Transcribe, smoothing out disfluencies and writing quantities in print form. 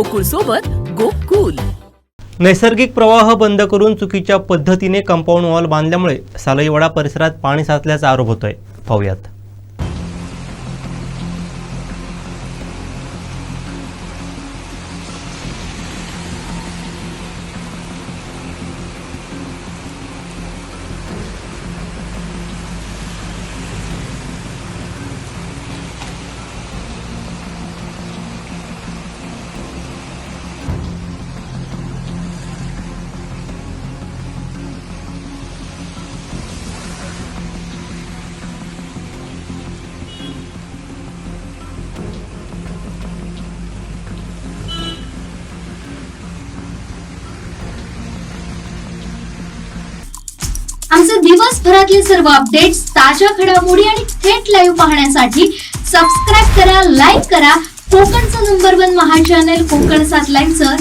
गोकुळ सोबत गोकुल। नैसर्गिक प्रवाह बंद करून चुकीच्या पद्धतीने कंपाऊंड वॉल बांधल्यामुळे सालईवाडा परिसरात पाणी साचल्याचा आरोप होतोय। पाहूयात। आमचे दिवसभरातले सर्व अपडेट्स, ताज्या घडामोडी आणि थेट लाईव्ह पाहण्यासाठी सबस्क्राइब करा, लाईक करा कोकणचं नंबर 1 महा चॅनल कोकण 7 लाईव्हचं